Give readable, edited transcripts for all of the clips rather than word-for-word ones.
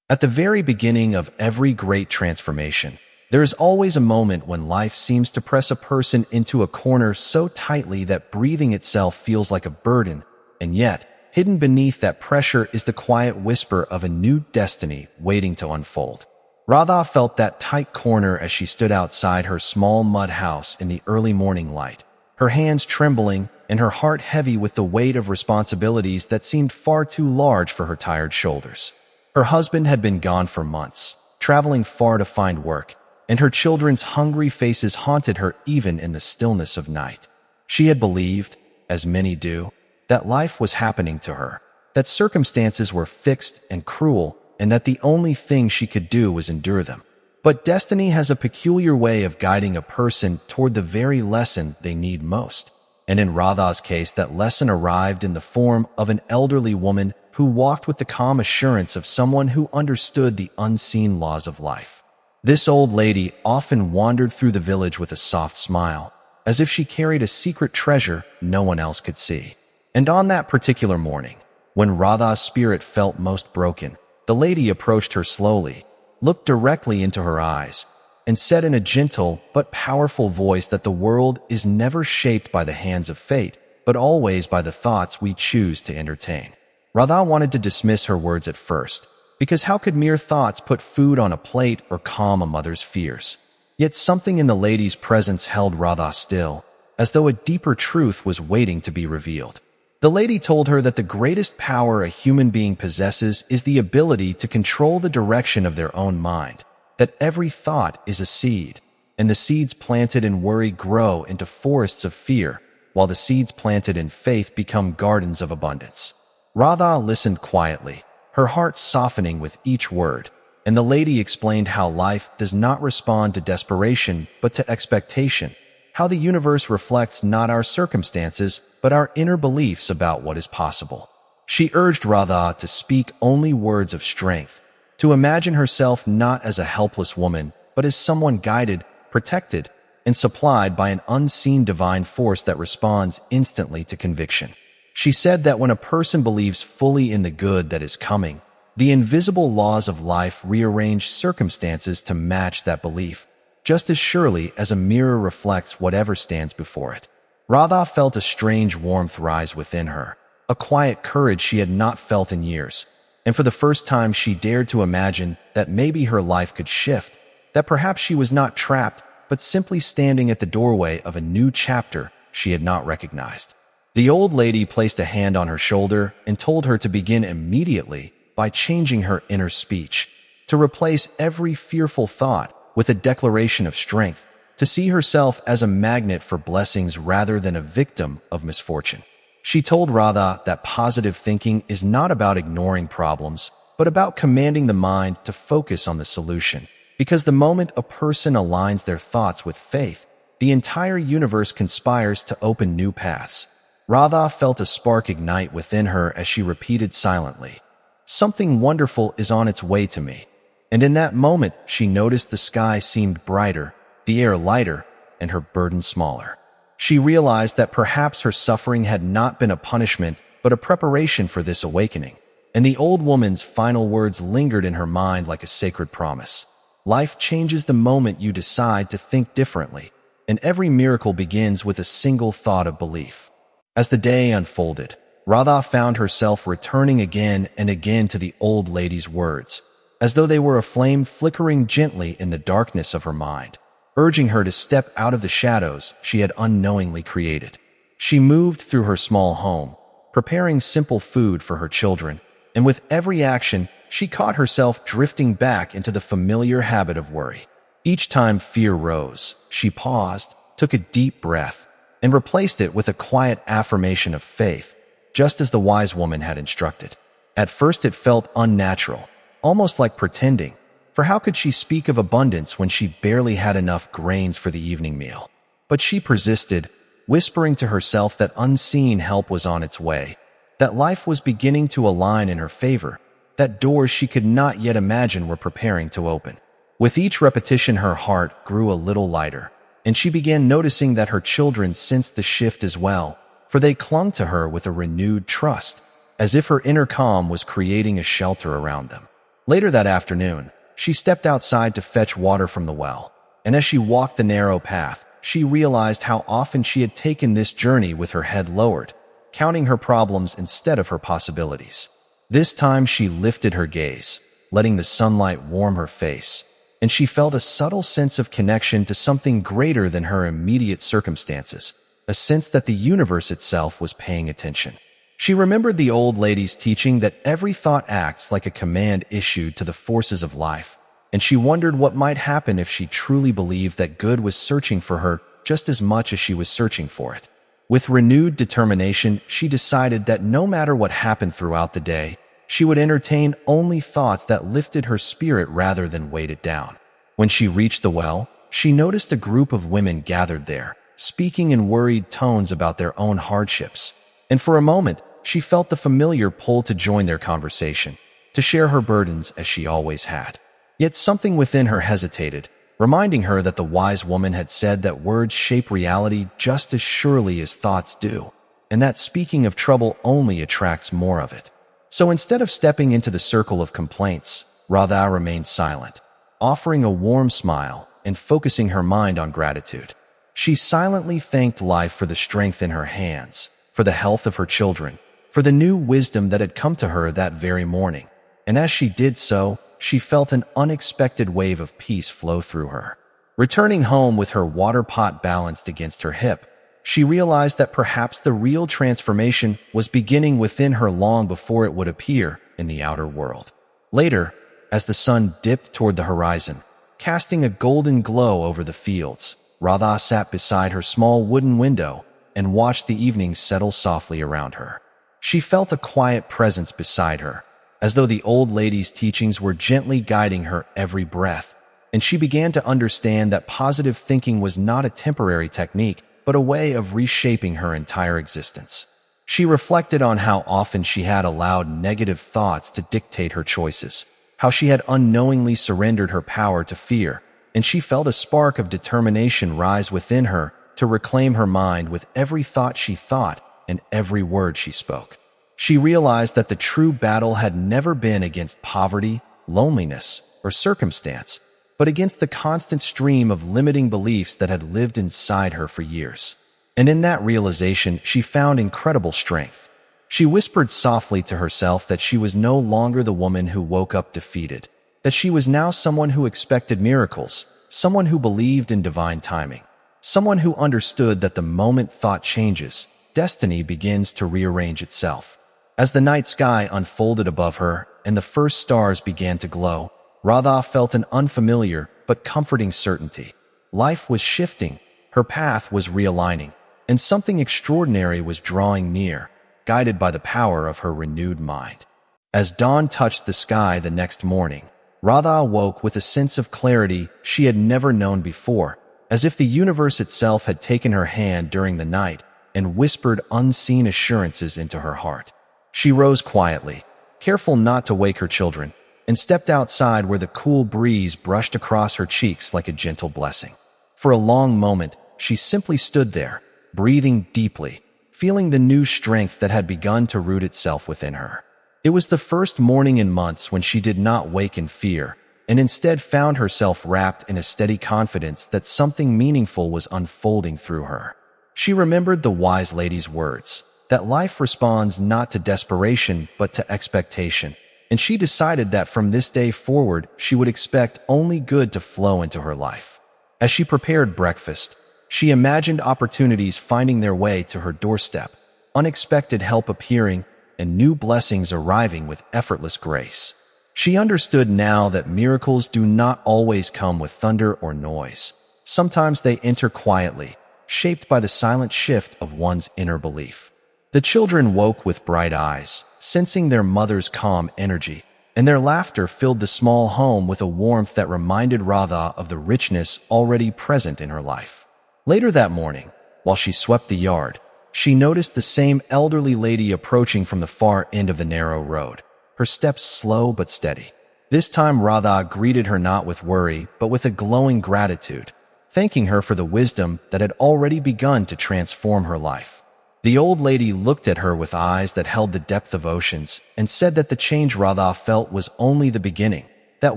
At the very beginning of every great transformation, there is always a moment when life seems to press a person into a corner so tightly that breathing itself feels like a burden, and yet, hidden beneath that pressure is the quiet whisper of a new destiny waiting to unfold. Radha felt that tight corner as she stood outside her small mud house in the early morning light, her hands trembling and her heart heavy with the weight of responsibilities that seemed far too large for her tired shoulders. Her husband had been gone for months, traveling far to find work, and her children's hungry faces haunted her even in the stillness of night. She had believed, as many do, that life was happening to her, that circumstances were fixed and cruel, and that the only thing she could do was endure them. But destiny has a peculiar way of guiding a person toward the very lesson they need most. And in Radha's case, that lesson arrived in the form of an elderly woman who walked with the calm assurance of someone who understood the unseen laws of life. This old lady often wandered through the village with a soft smile, as if she carried a secret treasure no one else could see. And on that particular morning, when Radha's spirit felt most broken, the lady approached her slowly, looked directly into her eyes, and said in a gentle but powerful voice that the world is never shaped by the hands of fate, but always by the thoughts we choose to entertain. Radha wanted to dismiss her words at first, because how could mere thoughts put food on a plate or calm a mother's fears? Yet something in the lady's presence held Radha still, as though a deeper truth was waiting to be revealed. The lady told her that the greatest power a human being possesses is the ability to control the direction of their own mind, that every thought is a seed, and the seeds planted in worry grow into forests of fear, while the seeds planted in faith become gardens of abundance. Radha listened quietly, her heart softening with each word, and the lady explained how life does not respond to desperation but to expectation, how the universe reflects not our circumstances but our inner beliefs about what is possible. She urged Radha to speak only words of strength, to imagine herself not as a helpless woman but as someone guided, protected, and supplied by an unseen divine force that responds instantly to conviction. She said that when a person believes fully in the good that is coming, the invisible laws of life rearrange circumstances to match that belief, just as surely as a mirror reflects whatever stands before it. Radha felt a strange warmth rise within her, a quiet courage she had not felt in years, and for the first time she dared to imagine that maybe her life could shift, that perhaps she was not trapped, but simply standing at the doorway of a new chapter she had not recognized. The old lady placed a hand on her shoulder and told her to begin immediately by changing her inner speech, to replace every fearful thought with a declaration of strength, to see herself as a magnet for blessings rather than a victim of misfortune. She told Radha that positive thinking is not about ignoring problems, but about commanding the mind to focus on the solution, because the moment a person aligns their thoughts with faith, the entire universe conspires to open new paths. Radha felt a spark ignite within her as she repeated silently, "Something wonderful is on its way to me." And in that moment, she noticed the sky seemed brighter, the air lighter, and her burden smaller. She realized that perhaps her suffering had not been a punishment, but a preparation for this awakening. And the old woman's final words lingered in her mind like a sacred promise. Life changes the moment you decide to think differently, and every miracle begins with a single thought of belief. As the day unfolded, Radha found herself returning again and again to the old lady's words, as though they were a flame flickering gently in the darkness of her mind, urging her to step out of the shadows she had unknowingly created. She moved through her small home, preparing simple food for her children, and with every action, she caught herself drifting back into the familiar habit of worry. Each time fear rose, she paused, took a deep breath, and replaced it with a quiet affirmation of faith, just as the wise woman had instructed. At first it felt unnatural, almost like pretending, for how could she speak of abundance when she barely had enough grains for the evening meal? But she persisted, whispering to herself that unseen help was on its way, that life was beginning to align in her favor, that doors she could not yet imagine were preparing to open. With each repetition her heart grew a little lighter, and she began noticing that her children sensed the shift as well, for they clung to her with a renewed trust, as if her inner calm was creating a shelter around them. Later that afternoon, she stepped outside to fetch water from the well, and as she walked the narrow path, she realized how often she had taken this journey with her head lowered, counting her problems instead of her possibilities. This time she lifted her gaze, letting the sunlight warm her face, and she felt a subtle sense of connection to something greater than her immediate circumstances, a sense that the universe itself was paying attention. She remembered the old lady's teaching that every thought acts like a command issued to the forces of life, and she wondered what might happen if she truly believed that good was searching for her just as much as she was searching for it. With renewed determination, she decided that no matter what happened throughout the day, she would entertain only thoughts that lifted her spirit rather than weighed it down. When she reached the well, she noticed a group of women gathered there, speaking in worried tones about their own hardships. And for a moment, she felt the familiar pull to join their conversation, to share her burdens as she always had. Yet something within her hesitated, reminding her that the wise woman had said that words shape reality just as surely as thoughts do, and that speaking of trouble only attracts more of it. So instead of stepping into the circle of complaints, Radha remained silent, offering a warm smile and focusing her mind on gratitude. She silently thanked life for the strength in her hands, for the health of her children, for the new wisdom that had come to her that very morning. And as she did so, she felt an unexpected wave of peace flow through her. Returning home with her water pot balanced against her hip, she realized that perhaps the real transformation was beginning within her long before it would appear in the outer world. Later, as the sun dipped toward the horizon, casting a golden glow over the fields, Radha sat beside her small wooden window and watched the evening settle softly around her. She felt a quiet presence beside her, as though the old lady's teachings were gently guiding her every breath, and she began to understand that positive thinking was not a temporary technique, but a way of reshaping her entire existence. She reflected on how often she had allowed negative thoughts to dictate her choices, how she had unknowingly surrendered her power to fear, and she felt a spark of determination rise within her to reclaim her mind with every thought she thought and every word she spoke. She realized that the true battle had never been against poverty, loneliness, or circumstance, but against the constant stream of limiting beliefs that had lived inside her for years. And in that realization, she found incredible strength. She whispered softly to herself that she was no longer the woman who woke up defeated, that she was now someone who expected miracles, someone who believed in divine timing, someone who understood that the moment thought changes, destiny begins to rearrange itself. As the night sky unfolded above her and the first stars began to glow, Radha felt an unfamiliar but comforting certainty. Life was shifting, her path was realigning, and something extraordinary was drawing near, guided by the power of her renewed mind. As dawn touched the sky the next morning, Radha awoke with a sense of clarity she had never known before, as if the universe itself had taken her hand during the night and whispered unseen assurances into her heart. She rose quietly, careful not to wake her children, and stepped outside where the cool breeze brushed across her cheeks like a gentle blessing. For a long moment, she simply stood there, breathing deeply, feeling the new strength that had begun to root itself within her. It was the first morning in months when she did not wake in fear, and instead found herself wrapped in a steady confidence that something meaningful was unfolding through her. She remembered the wise lady's words, that life responds not to desperation but to expectation, and she decided that from this day forward she would expect only good to flow into her life. As she prepared breakfast, she imagined opportunities finding their way to her doorstep, unexpected help appearing, and new blessings arriving with effortless grace. She understood now that miracles do not always come with thunder or noise. Sometimes they enter quietly, shaped by the silent shift of one's inner belief. The children woke with bright eyes, sensing their mother's calm energy, and their laughter filled the small home with a warmth that reminded Radha of the richness already present in her life. Later that morning, while she swept the yard, she noticed the same elderly lady approaching from the far end of the narrow road, her steps slow but steady. This time Radha greeted her not with worry, but with a glowing gratitude, thanking her for the wisdom that had already begun to transform her life. The old lady looked at her with eyes that held the depth of oceans and said that the change Radha felt was only the beginning, that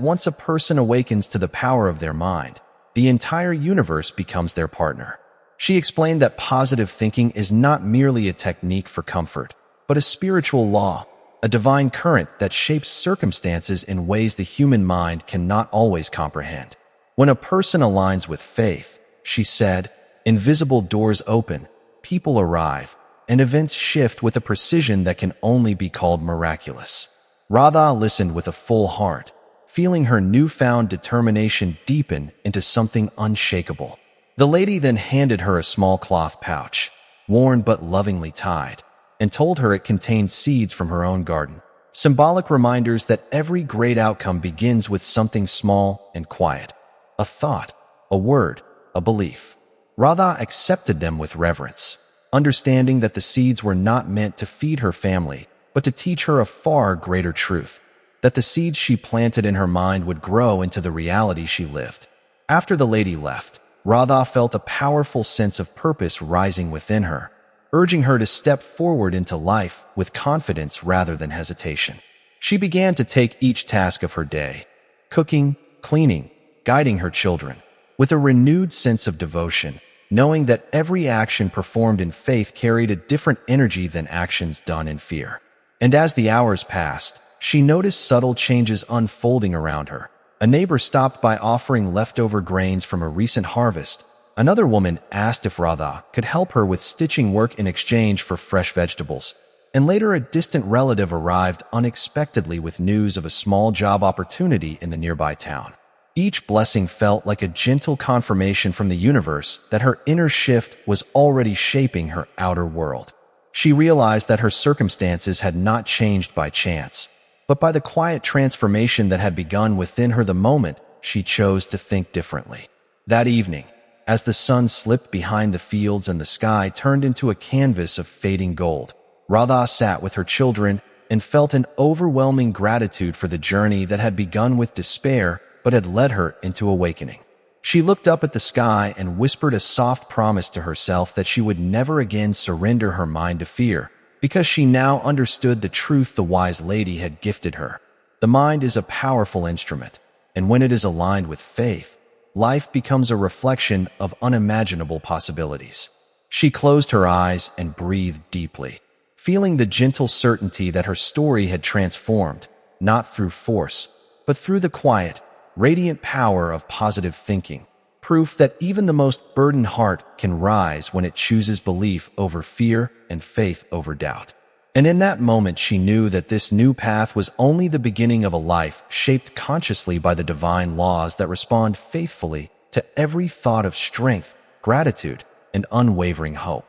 once a person awakens to the power of their mind, the entire universe becomes their partner. She explained that positive thinking is not merely a technique for comfort, but a spiritual law, a divine current that shapes circumstances in ways the human mind cannot always comprehend. When a person aligns with faith, she said, invisible doors open, people arrive, and events shift with a precision that can only be called miraculous. Radha listened with a full heart, feeling her newfound determination deepen into something unshakable. The lady then handed her a small cloth pouch, worn but lovingly tied, and told her it contained seeds from her own garden, symbolic reminders that every great outcome begins with something small and quiet, a thought, a word, a belief. Radha accepted them with reverence, understanding that the seeds were not meant to feed her family, but to teach her a far greater truth, that the seeds she planted in her mind would grow into the reality she lived. After the lady left, Radha felt a powerful sense of purpose rising within her, urging her to step forward into life with confidence rather than hesitation. She began to take each task of her day, cooking, cleaning, guiding her children, with a renewed sense of devotion, knowing that every action performed in faith carried a different energy than actions done in fear. And as the hours passed, she noticed subtle changes unfolding around her. A neighbor stopped by offering leftover grains from a recent harvest. Another woman asked if Radha could help her with stitching work in exchange for fresh vegetables. And later a distant relative arrived unexpectedly with news of a small job opportunity in the nearby town. Each blessing felt like a gentle confirmation from the universe that her inner shift was already shaping her outer world. She realized that her circumstances had not changed by chance, but by the quiet transformation that had begun within her the moment she chose to think differently. That evening, as the sun slipped behind the fields and the sky turned into a canvas of fading gold, Radha sat with her children and felt an overwhelming gratitude for the journey that had begun with despair but had led her into awakening. She looked up at the sky and whispered a soft promise to herself that she would never again surrender her mind to fear, because she now understood the truth the wise lady had gifted her. The mind is a powerful instrument, and when it is aligned with faith, life becomes a reflection of unimaginable possibilities. She closed her eyes and breathed deeply, feeling the gentle certainty that her story had transformed, not through force, but through the quiet, radiant power of positive thinking, proof that even the most burdened heart can rise when it chooses belief over fear and faith over doubt. And in that moment she knew that this new path was only the beginning of a life shaped consciously by the divine laws that respond faithfully to every thought of strength, gratitude, and unwavering hope.